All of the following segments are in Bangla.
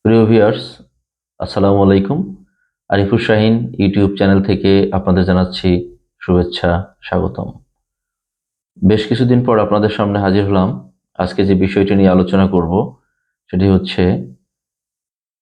প্রিয় ভিউয়ার্স, আসসালামু আলাইকুম। আরিফুর শাহিন ইউটিউব চ্যানেল থেকে আপনাদের জানাচ্ছি শুভেচ্ছা, স্বাগতম। বেশ কিছুদিন পর আপনাদের সামনে হাজির হলাম। আজকে যে বিষয়টি নিয়ে আলোচনা করব সেটি হচ্ছে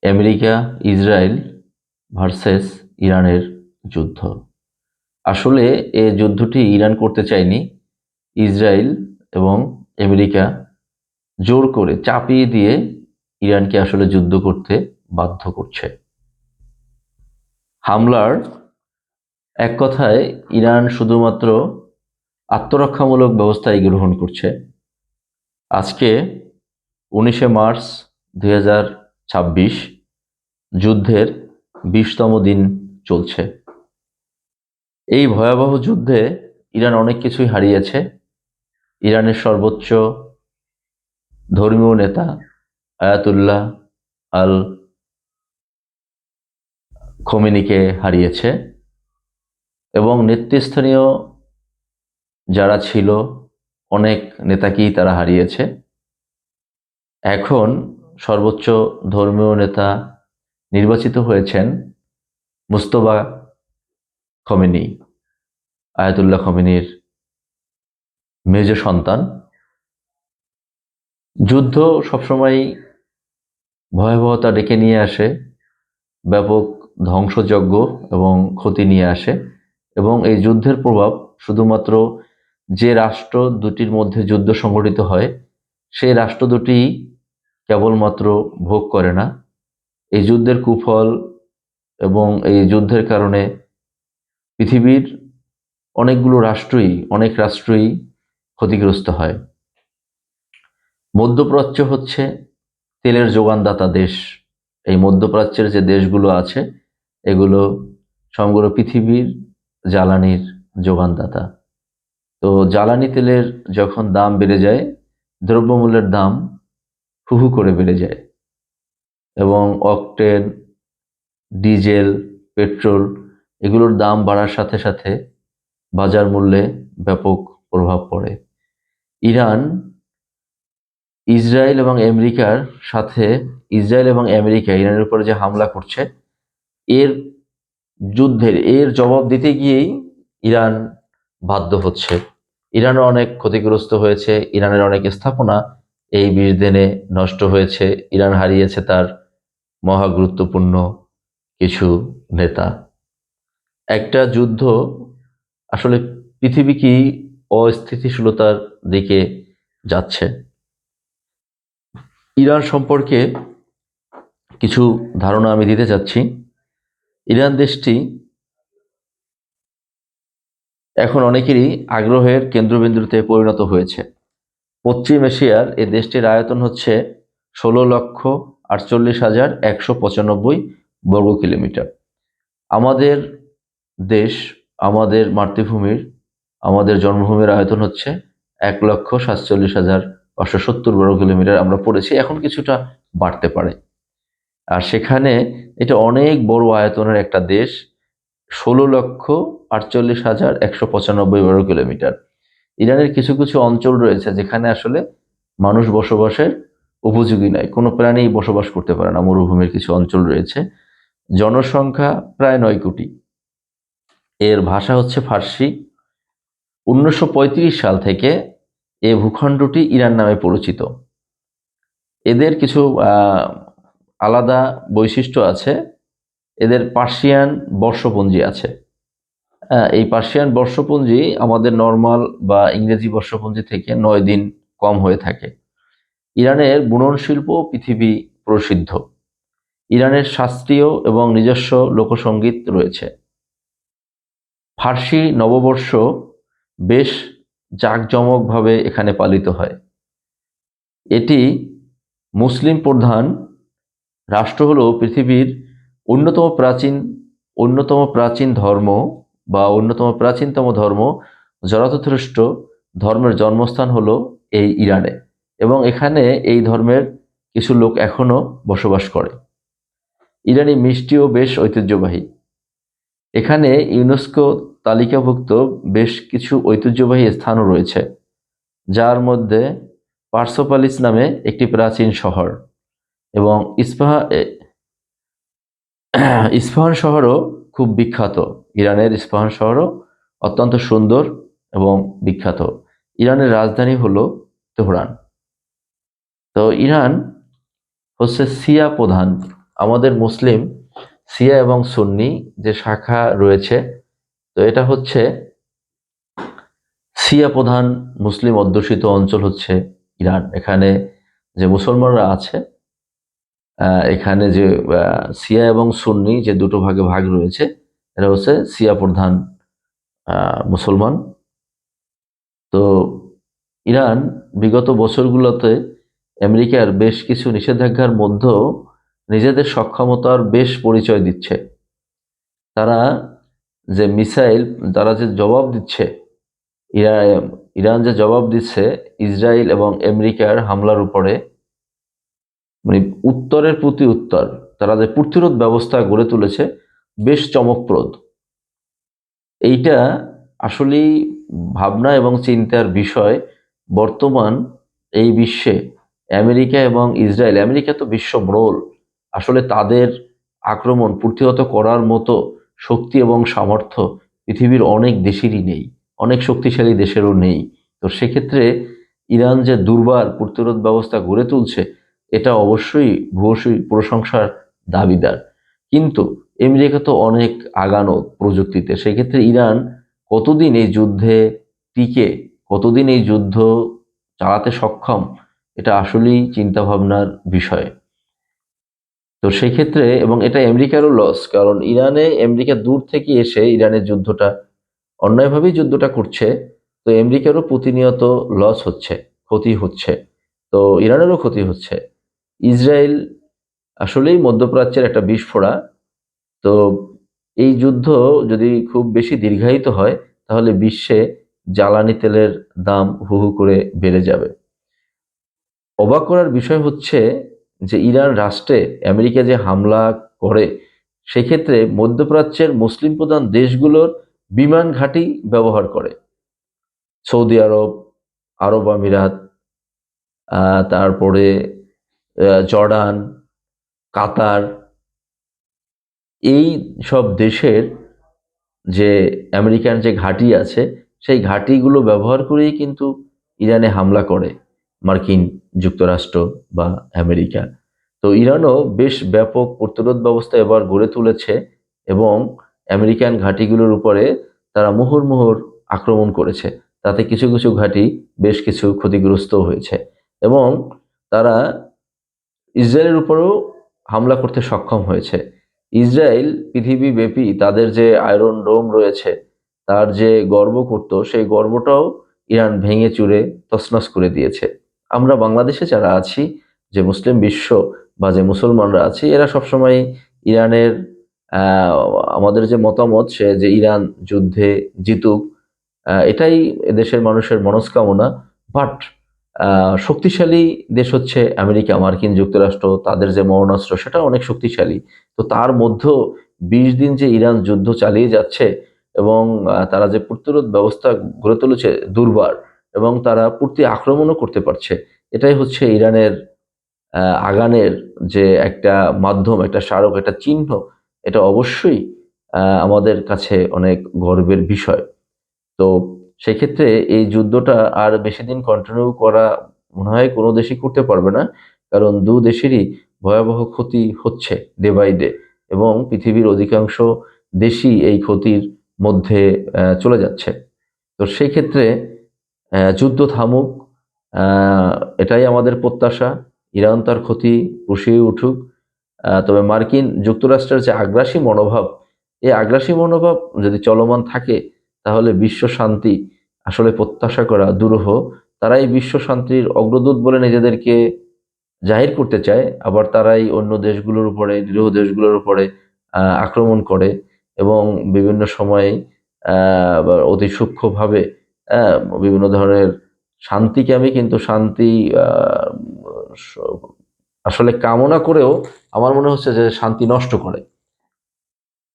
আমেরিকা ইসরায়েল ভার্সেস ইরানের যুদ্ধ। আসলে এই যুদ্ধটি ইরান করতে চায়নি, ইসরায়েল এবং আমেরিকা জোর করে চাপিয়ে দিয়ে ইরানকে আসলে যুদ্ধ করতে বাধ্য করছে। হামলার এক কথায় ইরান শুধুমাত্র আত্মরক্ষামূলক ব্যবস্থাই গ্রহণ করছে। আজকে 19 মার্চ 2026, যুদ্ধের 20তম দিন চলছে। এই ভয়াবহ যুদ্ধে ইরান অনেক কিছুই হারিয়েছে। ইরানের সর্বোচ্চ ধর্মীয় নেতা আয়াতুল্লাহ আল খোমেনিকে হারিয়েছে এবং নেতৃস্থানীয় যারা ছিল অনেক নেতাকেই তারা হারিয়েছে। এখন সর্বোচ্চ ধর্মীয় নেতা নির্বাচিত হয়েছেন মুজতবা খোমেনি, আয়াতুল্লাহ খোমেনির মেজ সন্তান। যুদ্ধ সবসময় ভয়াবহতা ডেকে নিয়ে আসে, ব্যাপক ধ্বংসযজ্ঞ এবং ক্ষতি নিয়ে আসে, এবং এই যুদ্ধের প্রভাব শুধুমাত্র যে রাষ্ট্র দুটির মধ্যে যুদ্ধ সংঘটিত হয় সেই রাষ্ট্র দুটি কেবলমাত্র ভোগ করে না। এই যুদ্ধের কুফল এবং এই যুদ্ধের কারণে পৃথিবীর অনেক রাষ্ট্রই ক্ষতিগ্রস্ত হয়। মধ্যপ্রাচ্য হচ্ছে তেলের যোগানদাতা দেশ। এই মধ্যপ্রাচ্যের যে দেশগুলো আছে এগুলো সমগ্র পৃথিবীর জ্বালানির যোগানদাতা। তো জ্বালানি তেলের যখন দাম বেড়ে যায়, দ্রব্যমূল্যের দাম হু হু করে বেড়ে যায় এবং অকটেন, ডিজেল, পেট্রোল এগুলোর দাম বাড়ার সাথে সাথে বাজার মূল্যে ব্যাপক প্রভাব পড়ে। ইরান ইসরায়েল এবং আমেরিকার সাথে ইসরায়েল এবং আমেরিকা ইরানের উপরে যে হামলা করছে, এর এর জবাব দিতে গিয়েই ইরান বাধ্য হচ্ছে। ইরানও অনেক ক্ষতিগ্রস্ত হয়েছে, ইরানের অনেক স্থাপনা এই 20 দিনে নষ্ট হয়েছে। ইরান হারিয়েছে তার মহা গুরুত্বপূর্ণ কিছু নেতা। একটা যুদ্ধ আসলে পৃথিবী কি অস্থিতিশীলতার দিকে যাচ্ছে। ইরান সম্পর্কে কিছু ধারণা আমি দিতে চাচ্ছি। ইরান দেশটি এখন অনেকেরই আগ্রহের কেন্দ্রবিন্দুতে পরিণত হয়েছে। পশ্চিম এশিয়ার এই দেশটির আয়তন হচ্ছে 16,48,195 বর্গ কিলোমিটার। আমাদের দেশ, আমাদের মাতৃভূমির, আমাদের জন্মভূমির আয়তন হচ্ছে 1,47,570 বর্গ কিলোমিটার আমরা পড়েছি। এখন কিছুটা বাড়তে পারে। আর সেখানে এটা অনেক বড় আয়তনের একটা দেশ, 16,48,195 বর্গ কিলোমিটার। ইরানের কিছু কিছু অঞ্চল রয়েছে যেখানে আসলে মানুষ বসবাসের উপযোগী নয়, কোনো প্রাণী বসবাস করতে পারে না। মরুভূমির কিছু অঞ্চল রয়েছে। জনসংখ্যা প্রায় 9 কোটি। এর ভাষা হচ্ছে ফার্সি। 1935 সাল থেকে এই ভূখণ্ডটি ইরান নামে পরিচিত। এদের কিছু আলাদা বৈশিষ্ট্য আছে। এদের পার্সিয়ান বর্ষপঞ্জি আছে। এই পার্সিয়ান বর্ষপঞ্জি আমাদের নর্মাল বা ইংরেজি বর্ষপঞ্জি থেকে 9 দিন কম হয়ে থাকে। ইরানের বুনন শিল্প পৃথিবী প্রসিদ্ধ। ইরানের শাস্ত্রীয় এবং নিজস্ব লোকসঙ্গীত রয়েছে। ফার্সি নববর্ষ বেশ জাঁকজমকভাবে এখানে পালিত হয়। এটি মুসলিম প্রধান রাষ্ট্র হলেও পৃথিবীর অন্যতম প্রাচীন ধর্ম বা অন্যতম প্রাচীনতম ধর্ম জরাথুস্ট্র ধর্মের জন্মস্থান হলো এই ইরানে, এবং এখানে এই ধর্মের কিছু লোক এখনো বসবাস করে। ইরানি মিষ্টিও বেশ ঐতিহ্যবাহী। এখানে ইউনেস্কো তালিকাভুক্ত বেশ কিছু ঐতিহ্যবাহী স্থানও রয়েছে, যার মধ্যে পার্সোপালিস নামে একটি প্রাচীন শহর এবং ইস্পাহান শহরও খুব বিখ্যাত। ইরানের ইস্পাহান শহরও অত্যন্ত সুন্দর এবং বিখ্যাত। ইরানের রাজধানী হলো তেহরান। তো ইরান হচ্ছে শিয়া প্রধান। আমাদের মুসলিম শিয়া এবং সুন্নি যে শাখা রয়েছে, তো এটা হচ্ছে শিয়া প্রধান মুসলিম অধ্যুষিত অঞ্চল হচ্ছে ইরান। এখানে যে মুসলমানরা আছে, এখানে যে শিয়া এবং সুন্নি যে দুটো ভাগে ভাগ রয়েছে, এটা হচ্ছে শিয়া প্রধান মুসলমান। তো ইরান বিগত বছরগুলোতে আমেরিকার বেশ কিছু নিষেধাজ্ঞার মধ্যেও নিজেদের সক্ষমতার বেশ পরিচয় দিচ্ছে। তারা যে মিসাইল, তারা যে জবাব দিচ্ছে, ইরান যে জবাব দিচ্ছে ইসরায়েল এবং আমেরিকার হামলার উপরে, মানে উত্তরের প্রতি উত্তর, তারা যে প্রতিরোধ ব্যবস্থা গড়ে তুলেছে বেশ চমকপ্রদ। এইটা আসলেই ভাবনা এবং চিন্তার বিষয়। বর্তমান এই বিশ্বে আমেরিকা এবং ইসরায়েল, আমেরিকা তো বিশ্বব্রল, আসলে তাদের আক্রমণ প্রতিহত করার মতো শক্তি এবং সামর্থ্য পৃথিবীর অনেক দেশেরই নেই, অনেক শক্তিশালী দেশেরও নেই। তো সেক্ষেত্রে ইরান যে দুর্বার প্রতিরোধ ব্যবস্থা গড়ে তুলছে, এটা অবশ্যই ভূয়সী প্রশংসার দাবিদার। কিন্তু আমেরিকা তো অনেক আগানো প্রযুক্তিতে, সেক্ষেত্রে ইরান কতদিন এই যুদ্ধে টিকে, কতদিন এই যুদ্ধ চালাতে সক্ষম, এটা আসলেই চিন্তা ভাবনার বিষয়। তো সেই ক্ষেত্রে, এবং এটা আমেরিকারও লস, কারণ আমেরিকা দূর থেকে এসে ইরানের যুদ্ধটা অন্যায়ভাবেই যুদ্ধটা করছে। তো আমেরিকারও প্রতিনিয়ত লস হচ্ছে, ক্ষতি হচ্ছে। তো ইরানেরও ক্ষতি হচ্ছে। ইসরায়েল আসলেই মধ্যপ্রাচ্যের একটা বিস্ফোরা। তো এই যুদ্ধ যদি খুব বেশি দীর্ঘায়িত হয়, তাহলে বিশ্বে জ্বালানি তেলের দাম হু হু করে বেড়ে যাবে। অবাক করার বিষয় হচ্ছে যে ইরান রাষ্ট্রে আমেরিকা যে হামলা করে, সেক্ষেত্রে মধ্যপ্রাচ্যের মুসলিম প্রধান দেশগুলোর বিমান ঘাঁটি ব্যবহার করে। সৌদি আরব, আরব আমিরাত, তারপরে জর্ডান, কাতার, এই সব দেশের যে আমেরিকান যে ঘাঁটি আছে, সেই ঘাঁটিগুলো ব্যবহার করেই কিন্তু ইরানে হামলা করে মার্কিন যুক্তরাষ্ট্র বা আমেরিকা। তো ইরানও বেশ ব্যাপক প্রতিরোধ ব্যবস্থা এবার গড়ে তুলেছে এবং আমেরিকান ঘাঁটিগুলোর উপরে তারা মুহুর্মুহুর আক্রমণ করেছে। তাতে কিছু কিছু ঘাঁটি বেশ কিছু ক্ষতিগ্রস্ত হয়েছে এবং তারা ইসরায়েলের উপরেও হামলা করতে সক্ষম হয়েছে। ইসরায়েল পৃথিবীব্যাপী তাদের যে আয়রন ডোম রয়েছে, তার যে গর্ব করত, সেই গর্বটাও ইরান ভেঙে চুরে তছনছ করে দিয়েছে। আমরা বাংলাদেশে যারা আছি, যে মুসলিম বিশ্ব বা যে মুসলমানরা আছি, এরা সবসময় ইরানের আহ, আমাদের যে মতামত সে যে ইরান যুদ্ধে জিতুক, এটাই এদেশের মানুষের মনস্কামনা। বাট শক্তিশালী দেশ হচ্ছে আমেরিকা, মার্কিন যুক্তরাষ্ট্র, তাদের যে মরণাস্ত্র সেটা অনেক শক্তিশালী। তো তার মধ্যেও 20 দিন যে ইরান যুদ্ধ চালিয়ে যাচ্ছে এবং তারা যে প্রতিরোধ ব্যবস্থা গড়ে তুলেছে দুর্বার, এবং তারা প্রতি আক্রমণও করতে পারছে, এটাই হচ্ছে ইরানের আগানের যে একটা মাধ্যম, একটা স্মারক, একটা চিহ্ন। এটা অবশ্যই আমাদের কাছে অনেক গর্বের বিষয়। তো সেক্ষেত্রে এই যুদ্ধটা আর বেশি দিন কন্টিনিউ করা মনে হয় কোনো দেশই করতে পারবে না, কারণ দু দেশেরই ভয়াবহ ক্ষতি হচ্ছে ডে বাই ডে, এবং পৃথিবীর অধিকাংশ দেশই এই ক্ষতির মধ্যে চলে যাচ্ছে। তো সেই ক্ষেত্রে যুদ্ধ থামুক, এটাই আমাদের প্রত্যাশা। ইরান তার ক্ষতি পুষিয়ে উঠুক। তবে মার্কিন যুক্তরাষ্ট্রের যে আগ্রাসী মনোভাব, এই আগ্রাসী মনোভাব যদি চলমান থাকে, তাহলে বিশ্ব শান্তি আসলে প্রত্যাশা করা দুরূহ। তারাই বিশ্ব শান্তির অগ্রদূত বলে নিজেদেরকে জাহির করতে চায়, আবার তারাই অন্য দেশগুলোর উপরে, নিরীহ দেশগুলোর উপরে আক্রমণ করে এবং বিভিন্ন সময়ে বা অতি সূক্ষ্মভাবে আহ, বিভিন্ন ধরনের শান্তিকামী, কিন্তু শান্তি আহ, স- আসলে কামনা করেও আমার মনে হচ্ছে যে শান্তি নষ্ট করে।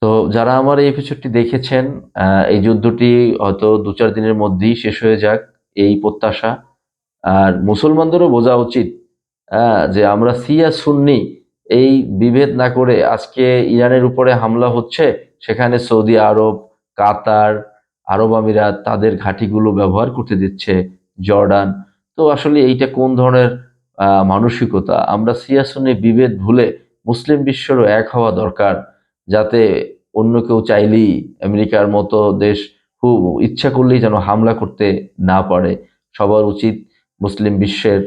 তো যারা আমার এই এপিসোডটি দেখেছেন, এই যুদ্ধটি হয়তো 2-4 দিনের মধ্যেই শেষ হয়ে যাক, এই প্রত্যাশা। আর মুসলমানদেরও বোঝা উচিত যে আমরা শিয়া সুন্নি এই বিভেদ না করে আজকে ইরানের উপরে হামলা হচ্ছে, সেখানে সৌদি আরব, কাতার, আরব আমিরাত তাদের ঘাঁটিগুলো ব্যবহার করতে দিচ্ছে, জর্ডান। তো আসলে এইটা কোন ধরনের মানসিকতা? আমরা শিয়া সুন্নি বিভেদ ভুলে মুসলিম বিশ্বেরও এক হওয়া দরকার, যাতে অন্য কেউ চাইলেই আমেরিকার মতো দেশ খুব ইচ্ছা করলেই যেন হামলা করতে না পারে। সবার উচিত মুসলিম বিশ্বের